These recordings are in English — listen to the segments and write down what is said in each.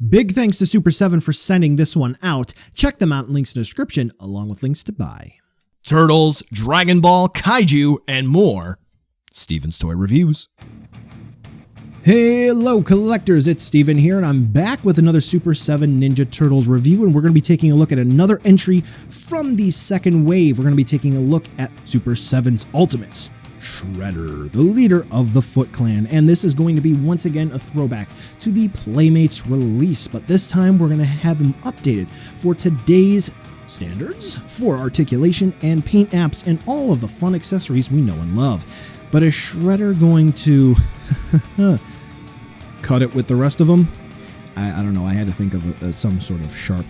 Big thanks to Super7 for sending this one out. Check them out in links in the description, along with links to buy. Turtles, Dragon Ball, Kaiju, and more. Steven's Toy Reviews. Hello collectors, it's Steven here, and I'm back with another Super7 Ninja Turtles review, and we're going to be taking a look at another entry from the second wave. We're going to be taking a look at Super7's Ultimates, Shredder, the leader of the Foot Clan, and this is going to be once again a throwback to the Playmates release, but this time we're going to have him updated for today's standards for articulation and paint apps and all of the fun accessories we know and love. But is Shredder going to cut it with the rest of them? I don't know. I had to think of some sort of sharp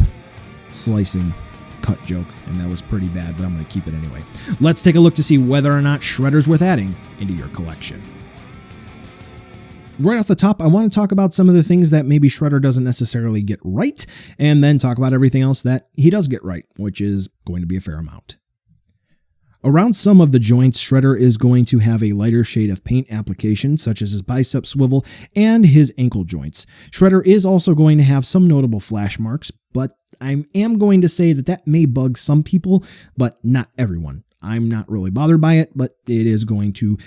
slicing cut joke, and that was pretty bad, but I'm going to keep it anyway. Let's take a look to see whether or not Shredder's worth adding into your collection. Right off the top, I want to talk about some of the things that maybe Shredder doesn't necessarily get right, and then talk about everything else that he does get right, which is going to be a fair amount. Around some of the joints, Shredder is going to have a lighter shade of paint application, such as his bicep swivel and his ankle joints. Shredder is also going to have some notable flash marks, but I am going to say that that may bug some people, but not everyone. I'm not really bothered by it, but it is going to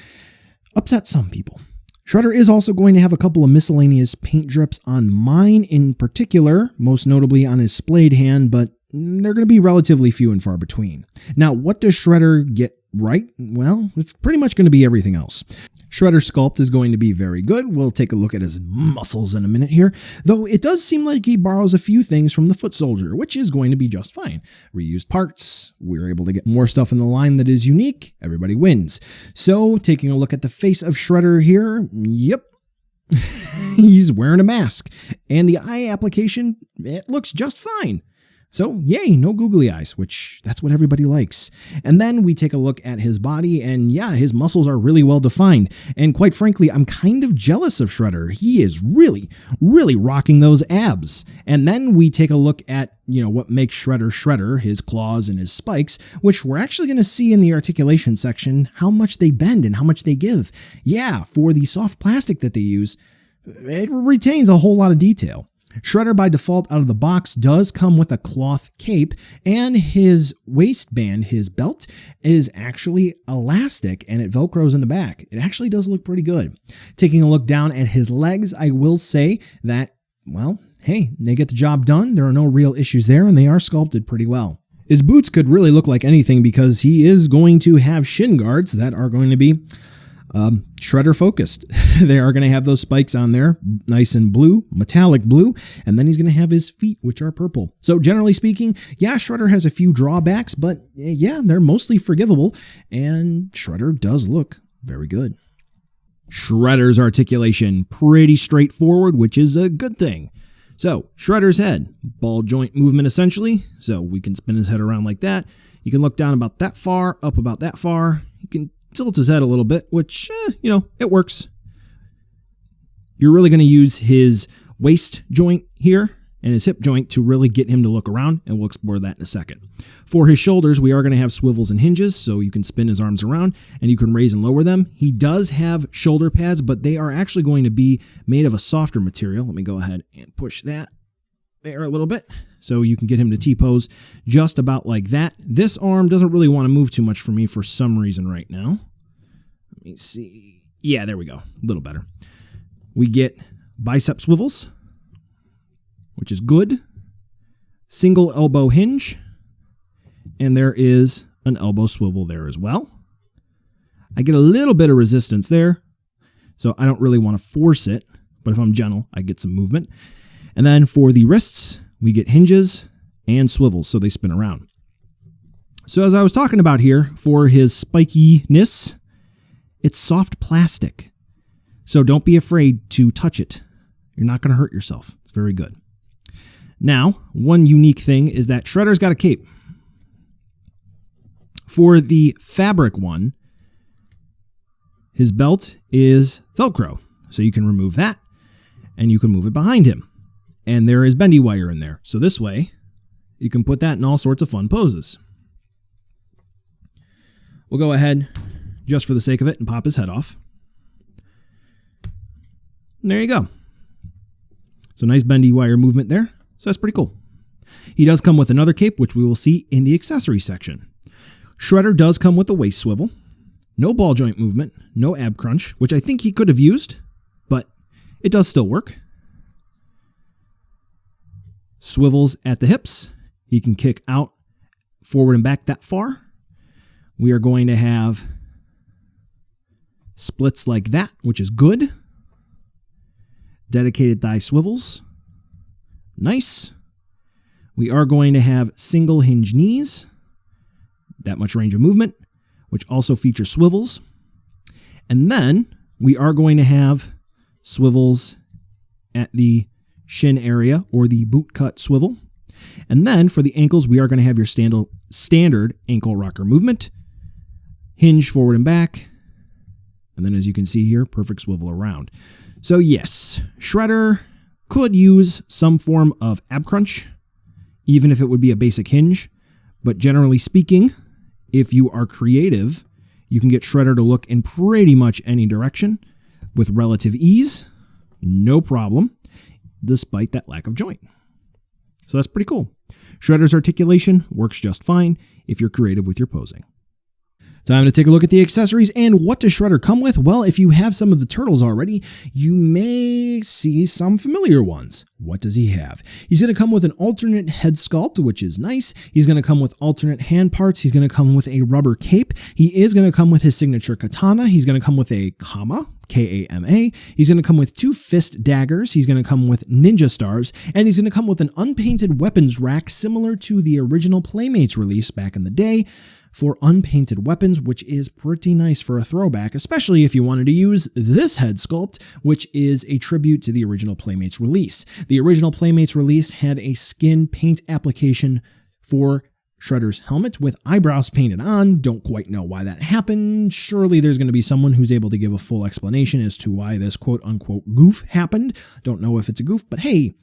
upset some people. Shredder is also going to have a couple of miscellaneous paint drips on mine in particular, most notably on his splayed hand, but they're going to be relatively few and far between. Now, what does Shredder get right? Well, it's pretty much going to be everything else. Shredder's sculpt is going to be very good. We'll take a look at his muscles in a minute here, though it does seem like he borrows a few things from the Foot Soldier, which is going to be just fine. Reused parts, we're able to get more stuff in the line that is unique, everybody wins. So, taking a look at the face of Shredder here, yep, he's wearing a mask, and the eye application, it looks just fine. So, yay, no googly eyes, which that's what everybody likes. And then we take a look at his body, and yeah, his muscles are really well defined. And quite frankly, I'm kind of jealous of Shredder. He is really, really rocking those abs. And then we take a look at, what makes Shredder Shredder, his claws and his spikes, which we're actually going to see in the articulation section, how much they bend and how much they give. Yeah, for the soft plastic that they use, it retains a whole lot of detail. Shredder by default out of the box does come with a cloth cape, and his waistband, his belt, is actually elastic and it velcros in the back. It actually does look pretty good. Taking a look down at his legs, I will say that, well, hey, they get the job done. There are no real issues there, and they are sculpted pretty well. His boots could really look like anything because he is going to have shin guards that are going to be Shredder focused. They are going to have those spikes on there, nice and blue, metallic blue, and then he's going to have his feet, which are purple. So generally speaking, yeah, Shredder has a few drawbacks, but yeah, they're mostly forgivable, and Shredder does look very good. Shredder's articulation, pretty straightforward, which is a good thing. So, Shredder's head, ball joint movement essentially, so we can spin his head around like that. You can look down about that far, up about that far. You can tilt his head a little bit, which, it works. You're really going to use his waist joint here and his hip joint to really get him to look around, and we'll explore that in a second. For his shoulders, we are going to have swivels and hinges, so you can spin his arms around and you can raise and lower them. He does have shoulder pads, but they are actually going to be made of a softer material. Let me go ahead and push that there a little bit, so you can get him to T-pose just about like that. This arm doesn't really want to move too much for me for some reason right now. Let me see. Yeah, there we go. A little better. We get bicep swivels, which is good. Single elbow hinge, and there is an elbow swivel there as well. I get a little bit of resistance there, so I don't really want to force it, but if I'm gentle, I get some movement. And then for the wrists, we get hinges and swivels, so they spin around. So as I was talking about here, for his spikiness, it's soft plastic. So don't be afraid to touch it. You're not going to hurt yourself. It's very good. Now, one unique thing is that Shredder's got a cape. For the fabric one, his belt is Velcro. So you can remove that, and you can move it behind him. And there is bendy wire in there. So this way, you can put that in all sorts of fun poses. We'll go ahead, just for the sake of it, and pop his head off. And there you go. So nice bendy wire movement there. So that's pretty cool. He does come with another cape, which we will see in the accessories section. Shredder does come with a waist swivel, no ball joint movement, no ab crunch, which I think he could have used, but it does still work. Swivels at the hips. He can kick out forward and back that far. We are going to have splits like that, which is good. Dedicated thigh swivels. Nice. We are going to have single hinge knees. That much range of movement, which also features swivels. And then we are going to have swivels at the shin area, or the boot cut swivel. And then for the ankles, we are going to have your standard ankle rocker movement. Hinge forward and back. And then as you can see here, perfect swivel around. So yes, Shredder could use some form of ab crunch, even if it would be a basic hinge. But generally speaking, if you are creative, you can get Shredder to look in pretty much any direction with relative ease, no problem, despite that lack of joint. So that's pretty cool. Shredder's articulation works just fine if you're creative with your posing. Time to take a look at the accessories. And what does Shredder come with? Well, if you have some of the turtles already, you may see some familiar ones. What does he have? He's going to come with an alternate head sculpt, which is nice. He's going to come with alternate hand parts. He's going to come with a rubber cape. He is going to come with his signature katana. He's going to come with a kama, K-A-M-A. He's going to come with 2 fist daggers. He's going to come with ninja stars. And he's going to come with an unpainted weapons rack similar to the original Playmates release back in the day, for unpainted weapons, which is pretty nice for a throwback, especially if you wanted to use this head sculpt, which is a tribute to the original Playmates release. The original Playmates release had a skin paint application for Shredder's helmet with eyebrows painted on. Don't quite know why that happened. Surely there's going to be someone who's able to give a full explanation as to why this quote-unquote goof happened. Don't know if it's a goof, but hey,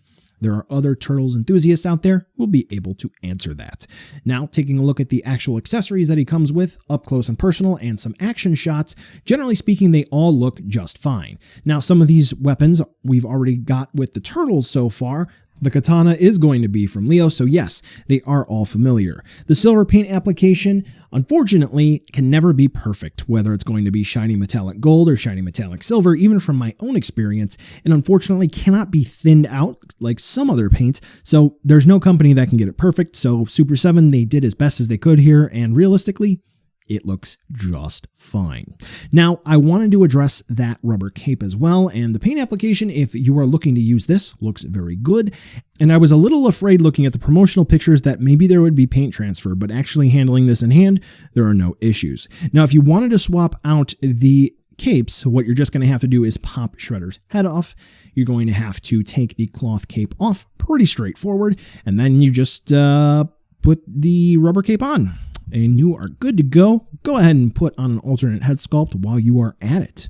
there are other Turtles enthusiasts out there who will be able to answer that. Now, taking a look at the actual accessories that he comes with, up close and personal, and some action shots, generally speaking, they all look just fine. Now, some of these weapons we've already got with the Turtles so far. The katana is going to be from Leo, so yes, they are all familiar. The silver paint application, unfortunately, can never be perfect, whether it's going to be shiny metallic gold or shiny metallic silver, even from my own experience, and unfortunately cannot be thinned out like some other paints, so there's no company that can get it perfect. So Super7, they did as best as they could here, and realistically, it looks just fine. Now, I wanted to address that rubber cape as well, and the paint application, if you are looking to use this, looks very good. And I was a little afraid looking at the promotional pictures that maybe there would be paint transfer, but actually handling this in hand, there are no issues. Now, if you wanted to swap out the capes, what you're just going to have to do is pop Shredder's head off. You're going to have to take the cloth cape off, pretty straightforward, and then you just put the rubber cape on. And you are good to go. Go ahead and put on an alternate head sculpt while you are at it.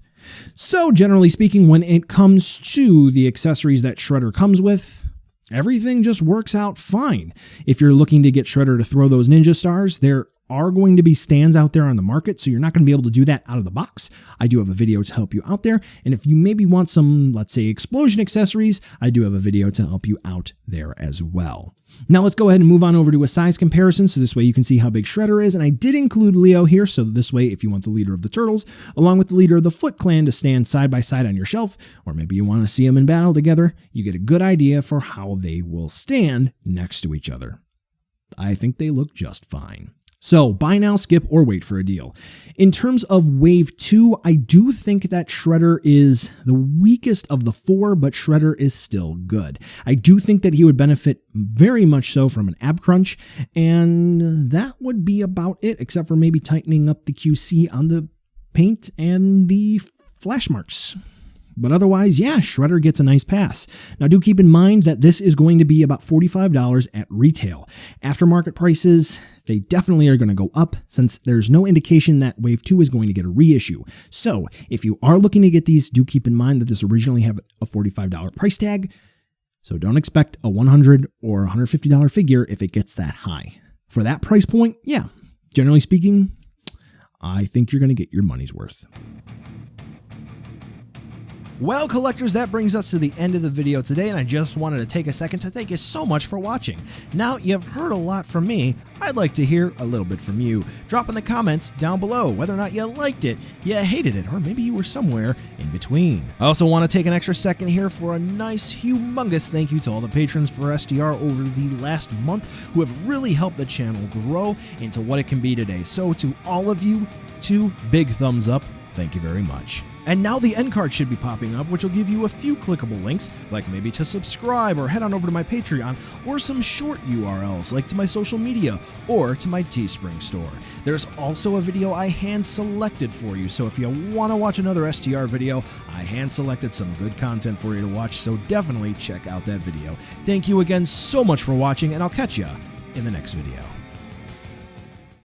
So generally speaking, when it comes to the accessories that Shredder comes with, everything just works out fine. If you're looking to get Shredder to throw those ninja stars, there are going to be stands out there on the market, so you're not going to be able to do that out of the box. I do have a video to help you out there. And if you maybe want some, let's say, explosion accessories, I do have a video to help you out there as well. Now let's go ahead and move on over to a size comparison, so this way you can see how big Shredder is. And I did include Leo here, so this way if you want the leader of the Turtles, along with the leader of the Foot Clan to stand side by side on your shelf, or maybe you want to see them in battle together, you get a good idea for how they will stand next to each other. I think they look just fine. So buy now, skip, or wait for a deal. In terms of Wave 2, I do think that Shredder is the weakest of the 4, but Shredder is still good. I do think that he would benefit very much so from an ab crunch, and that would be about it, except for maybe tightening up the QC on the paint and the flash marks. But otherwise, yeah, Shredder gets a nice pass. Now do keep in mind that this is going to be about $45 at retail. Aftermarket prices, they definitely are going to go up since there's no indication that Wave 2 is going to get a reissue. So if you are looking to get these, do keep in mind that this originally had a $45 price tag. So don't expect a $100 or $150 figure if it gets that high. For that price point, yeah, generally speaking, I think you're going to get your money's worth. Well, collectors, that brings us to the end of the video today, and I just wanted to take a second to thank you so much for watching. Now, you've heard a lot from me. I'd like to hear a little bit from you. Drop in the comments down below whether or not you liked it, you hated it, or maybe you were somewhere in between. I also want to take an extra second here for a nice, humongous thank you to all the patrons for SDR over the last month who have really helped the channel grow into what it can be today. So to all of you, 2 big thumbs up. Thank you very much. And now the end card should be popping up, which will give you a few clickable links, like maybe to subscribe or head on over to my Patreon, or some short URLs like to my social media or to my Teespring store. There's also a video I hand selected for you, so if you want to watch another STR video, I hand selected some good content for you to watch, so definitely check out that video. Thank you again so much for watching, and I'll catch ya in the next video.